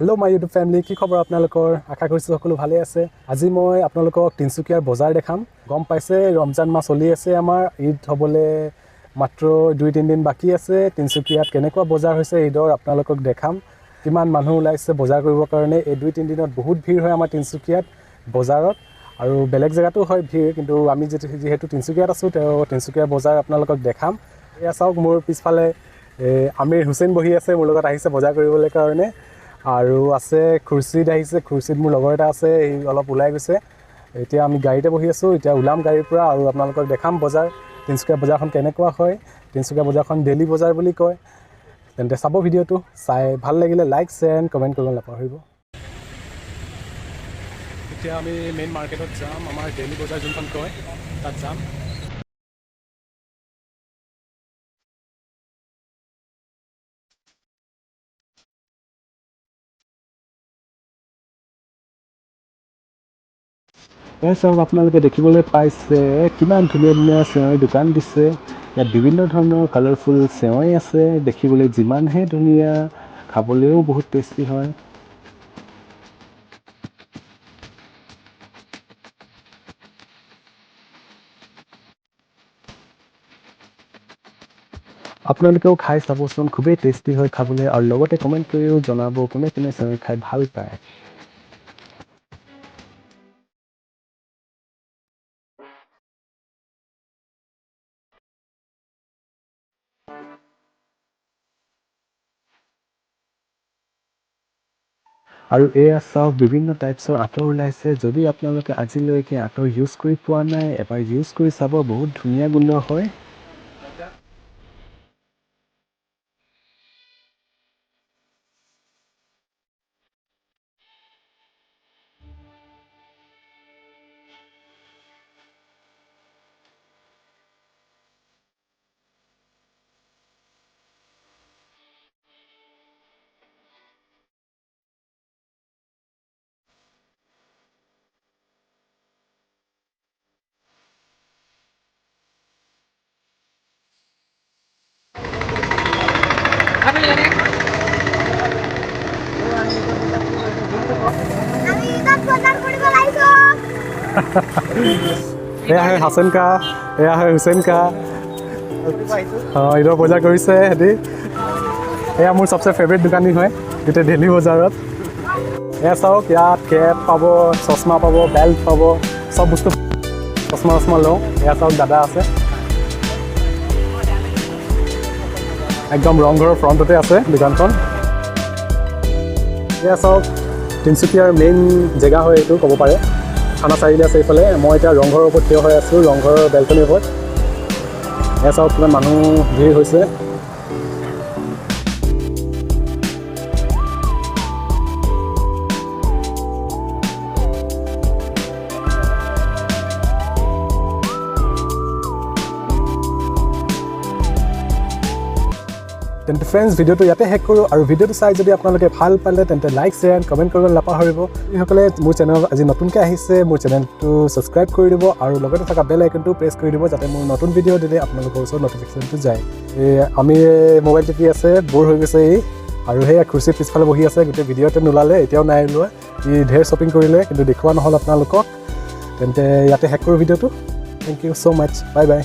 Hello' my YouTube family, কি খবৰ আপোনালোকৰ? আশা কৰিছোঁ সকলো ভালে আছে। আজি মই আপোনালোকক তিনিচুকীয়াৰ বজাৰ দেখাম। গম পাইছে ৰমজান মাহ চলি আছে, আমাৰ ঈদ হ'বলৈ মাত্ৰ 2-3 দিন বাকী আছে। তিনিচুকীয়াত কেনেকুৱা বজাৰ হৈছে ঈদৰ আপোনালোকক দেখাম। কিমান মানুহ ওলাইছে বজাৰ কৰিবৰ কাৰণে। এই 2-3 দিনত বহুত ভিৰ হয় আমাৰ তিনিচুকীয়াত বজাৰত, আৰু বেলেগ জেগাতো হয় ভিৰ, কিন্তু আমি যিহেতু তিনিচুকীয়াত আছোঁ, তিনিচুকীয়াৰ বজাৰ আপোনালোকক দেখাম। এয়া চাওক, মোৰ পিছফালে আমিৰ হুছেইন বহি আছে, মোৰ লগত আহিছে বজাৰ কৰিবলৈ কাৰণে। আৰু আছে খুৰচিত আহিছে, খুৰচিত মোৰ লগৰ এটা আছে, এই অলপ ওলাই গৈছে। এতিয়া আমি গাড়ীতে বহি আছোঁ, এতিয়া ওলাম গাড়ীৰ পৰা আৰু আপোনালোকক দেখাম বজাৰ, তিনিচুকীয়া বজাৰখন কেনেকুৱা হয়। তিনিচুকীয়া বজাৰখন ডেইলি বজাৰ বুলি কয়। তেন্তে চাব ভিডিঅ'টো, চাই ভাল লাগিলে লাইক, শ্বেয়াৰ এণ্ড কমেণ্ট কৰিব নাপাহৰিব। এতিয়া আমি মেইন মাৰ্কেটত যাম, আমাৰ ডেইলি বজাৰ যোনখন কয় তাত যাম। এই চব আপোনালোকে দেখিবলৈ পাইছে কিমান ধুনীয়া ধুনীয়া চেৱাঁৰ দোকান দিছে। ইয়াত বিভিন্ন ধৰণৰ কালাৰফুল চেৱাঁই আছে, দেখিবলৈ যিমানহে ধুনীয়া, খাবলৈও বহুত টেষ্টি হয়। আপোনালোকেও খাই চাবচোন, খুবেই টেষ্টি হয় খাবলৈ, আৰু লগতে কমেণ্ট কৰিও জনাব কোনে কোনে চেৱাঁই খাই ভাল পায়। আৰু এয়া চাওক, বিভিন্ন টাইপছৰ আঁতৰ ওলাইছে। যদি আপোনালোকে আজিলৈকে আঁতৰ ইউজ কৰি পোৱা নাই, এবাৰ ইউজ কৰি চাব, বহুত ধুনীয়া গোন্ধ হয়। এয়া হয় হাছান কা, এয়া হয় হুছেইন কা। ঈদৰ বজাৰ কৰিছে সিহঁতি। এয়া মোৰ চবচে ফেভৰেট দোকানী হয় গোটেই ডেইলি বজাৰত। এয়া চাওক, ইয়াত কেপ পাব, চশমা পাব, বেল্ট পাব, চব বস্তু। চশমা লওঁ। এয়া চাওক, দাদা আছে, একদম ৰংঘৰৰ ফ্ৰণ্টতে আছে দোকানখন। এয়া চাওক, তিনিচুকীয়াৰ মেইন জেগা হয় এইটো, ক'ব পাৰে। থানা চাৰিআলি আছে এইফালে। মই এতিয়া ৰংঘৰৰ ওপৰত থিয় হৈ আছোঁ, ৰংঘৰৰ বেলকনিৰ ওপৰত। এয়া চাওক, কিমান মানুহ ভিৰ হৈছে। তেন্তে ফ্ৰেণ্ডছ, ভিডিঅ'টো ইয়াতে শেষ কৰোঁ। আৰু ভিডিঅ'টো চাই যদি আপোনালোকে ভাল পালে তেন্তে লাইক, শ্বেয়াৰ এণ্ড কমেণ্ট কৰিব নাপাহৰিব। যিসকলে মোৰ চেনেলত আজি নতুনকৈ আহিছে, মোৰ চেনেলটো ছাবস্ক্ৰাইব কৰি দিব, আৰু লগতে থকা বেল আইকনটো প্ৰেছ কৰি দিব, যাতে মোৰ নতুন ভিডিঅ' দিলে আপোনালোকৰ ওচৰত ন'টিফিকেশ্যনটো যায়। আমি মোবাইল টিপি আছে, ব'ৰ হৈ গৈছে আৰু সেয়া খুৰচিৰ পিছফালে বহি আছে। গোটেই ভিডিঅ'তে নোলালে, এতিয়াও নাই ওলোৱা। ঢেৰ শ্বপিং কৰিলে, কিন্তু দেখুওৱা নহ'ল আপোনালোকক। তেন্তে ইয়াতে শেষ কৰোঁ ভিডিঅ'টো। Thank you so' much, bye by.